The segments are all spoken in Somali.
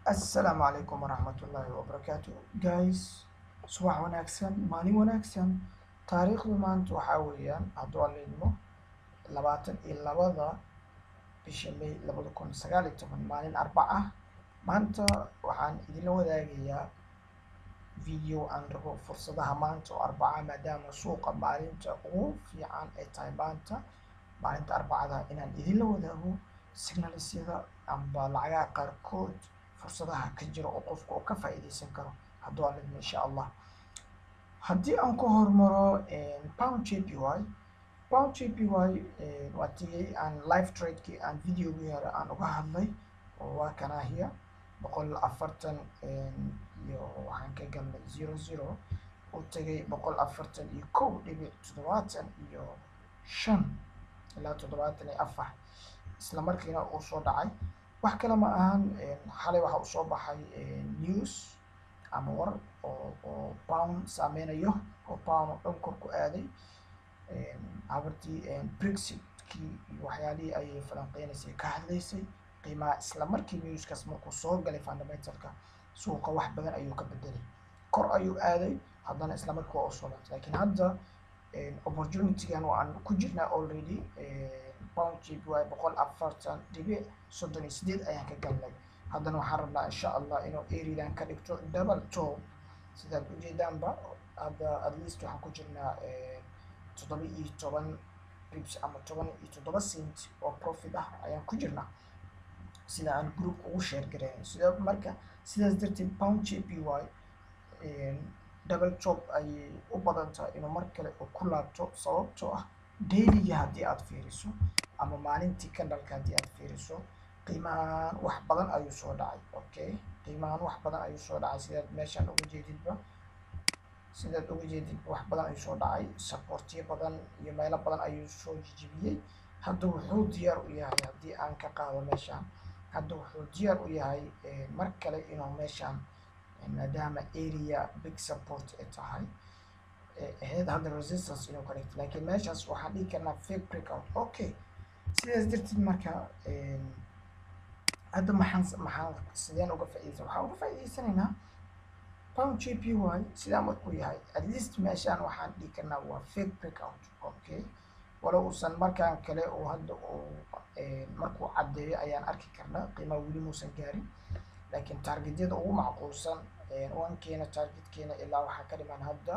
السلام عليكم ورحمة الله وبركاته guys. subax wanaagsan maalin wanaagsan taariikhdu maanta waxaa weeyaan hadduu aan leedmo 22 bisha May 2019 maalin arbac ah. maanta waxaan idinla wadaagayaa video aan rabo fursadaha maanta oo arbaca maadaama suuqa maalinta ugu fiican ay tahay maalinta arbacada inaan idinla wadaago signalisyada amba lacagaha qaarkood fursadaha ka jira oo qofka oo ka faa'iideysan karo hadduu aan leedmo insha allah. haddii aan ku hormaro pound jpy waa tigay aan live tradekii aan videogii hore aan uga hadlay oo waa kanaahiya 140 iyo waxaan ka galnay 00 uu tagay 141.70 iyo 5 ilaa 74 isla markiina uu soo dhacay. wax kale ma ahan xalay waxa uu soo baxay news ama war oo pound saameynayo oo pound oo dhan kor ku aaday habartii brexit-kii iyo waxyaalihii ayay falanqeynaysay ka hadlaysay qiimaha isla markii newskaas markuu soo galay fundamentalka suuqa wax badan ayuu ka bedelay, kor ayuu aaday haddana isla markii waa usoo laabtay. laakiin hadda opportunity-gan aan ku jirnaa already pound jpy 140.38 ayaan ka galnay. haddana waxaan rabnaa insha allah inuu eridan ka dhigto double top sidaad ujeedaanba. hadda at least waxaan ku jirnaa 17 pips ama 17 cent oo profit ah ayaan ku jirnaa sida aan group ugu share gareyn. sidaas darteed pound jpy double top ayay u badan tahay inuu mar kale ku laabto sababtoo ah dailyga haddii aad fiiriso ama maalintii candleka haddii aad fiiriso qiimahan wax badan ayuu soo dhacay. okay, qiimahan wax badan ayuu soo dhacay sidaad meeshaan uga jeedidba wax badan ayuu soo dhacay, supportyo badan iyo meelo badan ayuu soo jijibiyey. hadda wuxuu diyaar u yahay haddii aan ka qaado meeshaan, hadda wuxuu diyaar u yahay mar kale inuu meeshaan maadaama area big support ay tahay ahayd hadda resistance inuu ka dhigto, laakiin meeshaas waxaan dhihi karnaa fake breakout. okay, sidaas darteed marka hadda maxaan sideen uga faa'iideysan? waxaan uga faa'iideysanaynaa pound jpy sidaa markuu yahay at least meeshaan waxaan dhihi karnaa waa fake breakout. okay, walow uusan markaan kale oo hadda markuu caddeeyo ayaan arki karnaa qiimaha weli muusan gaarin, laakiin targetyada ugu macquulsan onkeena targetkeena ilaa waxaa ka dhiman hadda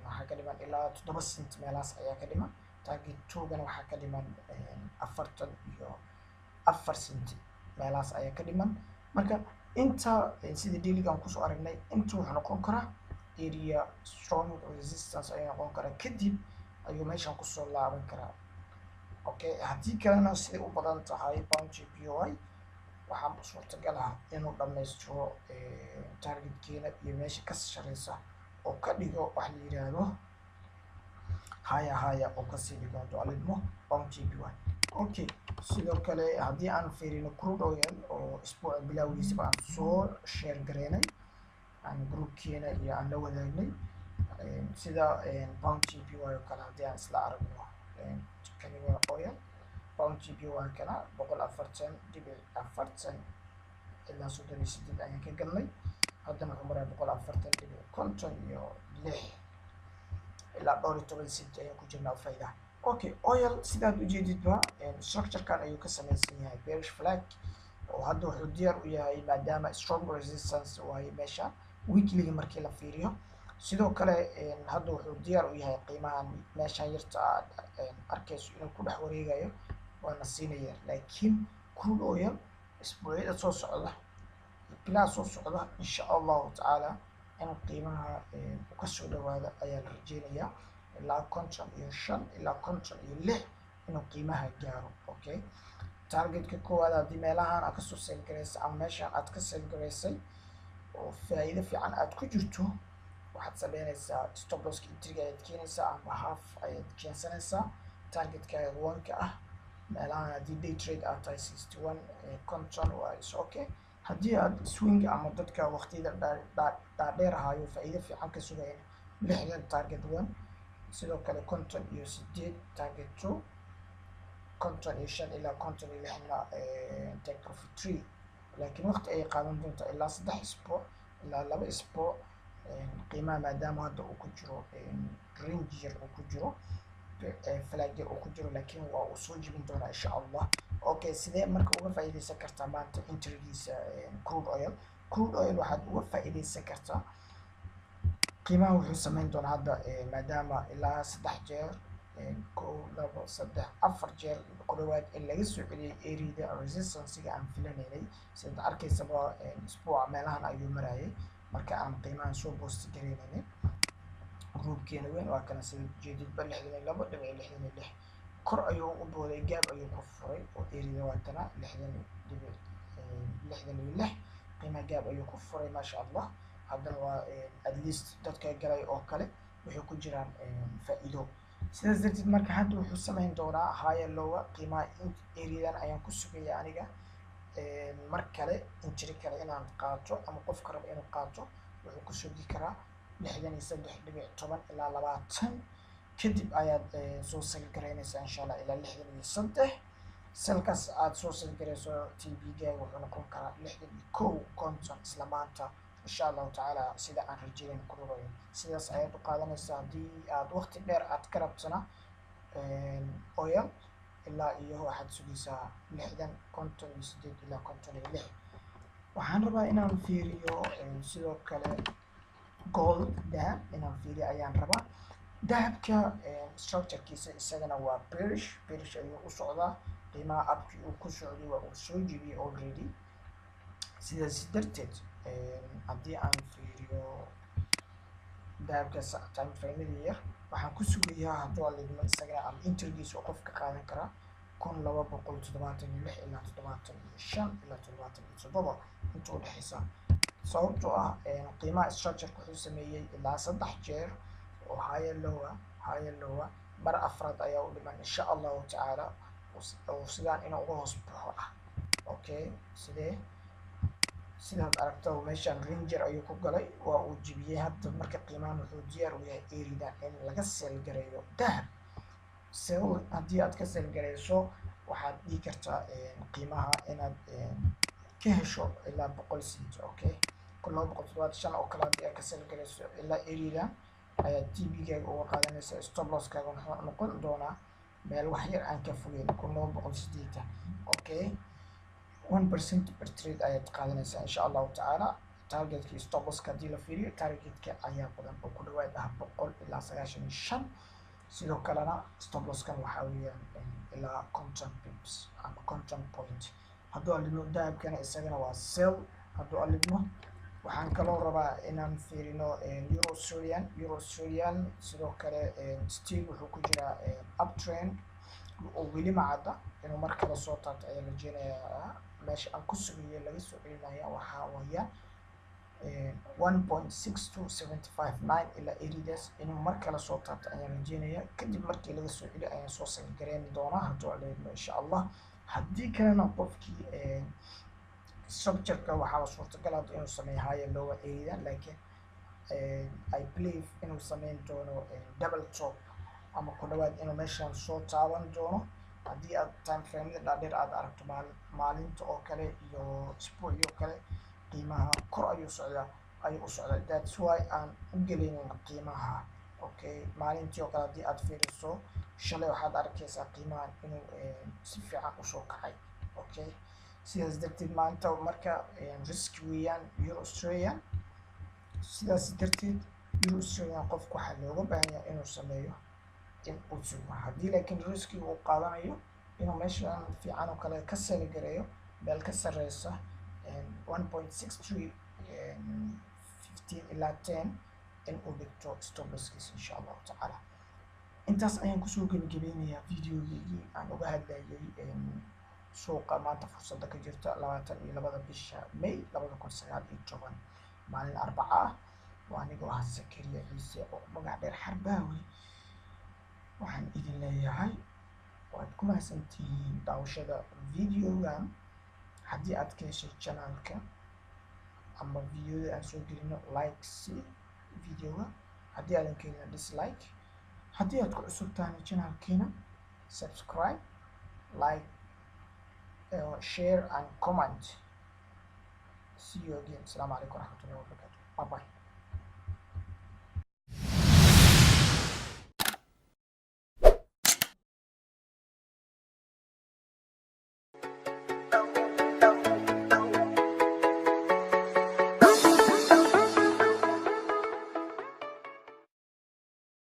waxaa ka dhiman ilaa 7 cent meelahaas ayaa ka dhiman. target 2gana waxaa ka dhiman 44 cent meelahaas ayaa ka dhiman. marka inta sida dailigan kusoo aragnay inta wuxuu noqon karaa area strong resistance ayuu noqon karaa, kadib ayuu meeshan kusoo laaban karaa. okay, haddii kalena siday u badan tahay pound jpy waxaa suurtagal ah inuu dhammaystiro targetkeena iyo meesha ka shareysa oo ka dhigo wax la yiraahdo haya oo kasii dhigo hadduu alidmo pound jpy. okay, sidoo kale haddii aan fiirino crude oil oo isbuuca bilowgiisaba aan soo share gareynay aan groupkeena iyo aan la wadaagnay sida pound jpy oo kale haddii aan isla aragno kani waa oil pound jpy kana 140.40 ilaa 38 ayaan ka galnay. haddana wuxuu maraa 140.56 ilaa 12 cent ayaan ku jirnaa faa'iida. okay, oil sidaad ujeedidba structurekan ayuu ka samaysan yahay bearish flag oo hadda wuxuu diyaar u yahay maadaama strong resistance waaye meesha weeklyga markii la fiiriyo. sidoo kale hadda wuxuu diyaar u yahay qiimahan meeshan yarta aad arkayso inuu ku dhex wareegayo waana siinaya, laakiin crude oil isbuucyada soo socda bilaa soo socda insha allahu tacaala in qiimaha ka soo dhawaada ayaa la rajeynayaa ilaa 55 ilaa 56 inuu qiimaha gaaro. okay, targetka koowaad haddii meelahan aad kasoo sell garaysay ama meeshaan aad ka sell garaysay oo faa'iido fiican aad ku jirto waxaad sameynaysaa stop loss entry ayaad keenaysaa ama half ayaad keensanaysaa. targetkaaga 1ka ah meelahan haddii day trade aad tahay 61 waa is okay. haddii aad swing ama dadka waqtiyada dhaadheer ahaayo faa'iido fiican ka sugayeen 60 target 1 sidoo kale 58 target 2 55 ilaa 56 take profit 3 laakiin waqti ayay qaadan doontaa ilaa 3 isbuuc ilaa 2 isbuuc qiimaha maadaama hadda uu ku jiro range yar uu ku jiro flag yar uu ku jiro, laakiin waa uu soo jebin doonaa insha allah. okay, sidee marka uga faa'iidaysan kartaa maanta entrygiisa crude oil waxaad uga faa'iidaysan kartaa qiimaha wuxuu samayn doonaa hadda maadaama ilaa 3 jeer 1 2 3 4 jeer ku dhawaad in laga soo celiyay area resistance-ga aan filanaynay sida arkaysaba isbuuca meelahan ayuu marayay marka aan qiimahan soo boost gareynaynay groupkeena weyn waa kana sida jeedidba 62.66 kor ayuu u booday gaab ayuu ku furay oo area waatana 60.66 qiimaha gaab ayuu ku furay maasha allah. haddana waa at least dadka galay oo kale waxay ku jiraan faa'iido. sidaas darteed marka hadda wuxuu samayn doonaa higher lower qiimaha areadan ayaan ku sugaya aniga mar kale entry kale inaan qaato ama qofka raba inuu qaato wuxuu ku sugi karaa 63.10 ilaa 20 kadib ayaad soo sal garaynaysaa insha allah ilaa 63 selkaas aad soo sal garayso TB-ga wuxuu noqon karaa 61.50 isla maanta insha allahu tacaala sida aan rajeyn ku rabo. sidaas ayaad u qaadanaysaa haddii aad waqti dheer aad ka rabtana oil ilaa iyo waxaad sugaysaa 58 ilaa 56. waxaan rabaa inaan fiiriyo sidoo kale gold dahab inaan fiiriyo ayaan rabaa. dahabka structurekiisa isagana waa bearish ayuu u socdaa qiimaha abkii uu ku socday waa uu soo jebiyey already. sidaas darteed haddii aan fiiriyo dahabka time frame yar waxaan ku sugayaa hadduu aligma isagana ama intergiisa oo qofka qaadan karaa 1276 ilaa 75 ilaa 77 inta u dhexeysa sababtoo ah qiimaha structure wuxuu sameeyay ilaa 3 jeer oo higher lower mar afraad ayaa u dhiman insha allahu tacaala oo sidaan inuu uga hoos baxo ah. okay, sidaad aragto meeshaan ranger ayuu ku galay waa uu jebiyey. hadda marka qiimahan wuxuu diyaar u yahay area in laga seel gareeyo dahab. seel haddii aad ka seel gareyso waxaad dhihi kartaa qiimaha inaad ka hesho ilaa 100 cent. okay, 275 oo kale haddii aad ka seel gareyso ilaa area ayaad TB-gaaga uga qaadanaysa stop loss-kaaga wuxuu noqon doonaa meel wax yar aan ka fogeyn 280. okay, 1% per trade ayaad qaadanaysaa insha allahu tacaala. targetkii stop loss-ka haddii la fiiriyo targetka ayaa badan oo ku dhawaad 100 ilaa 95. sidoo kalena stop loss-kan waxaa weeyaan ilaa 50 pips ama 50 point. hadduu alidmo dahabkana isagana waa sell. hadduu alidmo waxaan kaloo rabaa inaan fiirino euro australian sidoo kale still wuxuu ku jiraa uptrend oo weli macadda inuu mar kale soo taabto ayaa la rajeynayaa. meesha aan ku sugayo laga soo celinaya waxaa weeyaan 1.62759 ilaa areas inuu mar kale soo taabto ayaan rajeynaya. kadib markii laga soo celiyo ayaan soo sal gareyn doonaa hadduu alidmo insha allah. haddii kalena qofkii structure-ka waxaa suurtagal ah inuu sameeyo higher lower area laakiin I believe inuu sameyn doono double top ama ku dhawaad inuu meeshaan soo taaban doono. haddii aad time frame dhaadheer aad aragto maalinta oo kale iyo isbuucii oo kale qiimaha kor ayuu u socdaa. that's why aan u gelinayna qiimaha. okay, maalintii oo kale haddii aad fiiriso shalay waxaad arkaysaa qiimahan inuu si fiican usoo kacay. okay, sidaas darteed maanta marka risk weeyaan euro australian. sidaas darteed euro australian qofku waxaa looga baahan yahay inuu sameeyo in uu sugo. haddii laakiin riski uu qaadanayo inuu meeshaan fiican oo kale ka seel gareeyo meel ka sareysa 1.63 15 ilaa 10 in uu dhigto stop loss-kiisa insha allahu tacaala. intaas ayaan kusoo gebagabeynayaa videogeygii aan uga hadlayay suuqa maanta fursadda ka jirta 22 bisha May 2019 maalin Arbaca ah. waa anigoo ah Zakariya Ciise oo magac dheer Xarbaawi. waxaan idin leeyahay waad ku mahadsantihiin daawashada videogan. haddii aad ka heshay channelka ama videoda aan soo gelino like si videoga, haddii aadan ka helin dislike. haddii aad ku cusub tahay channelkeena subscribe, like, share and comment. see you again. Asalaamu calaykum waraxmatullahi wabarakatu.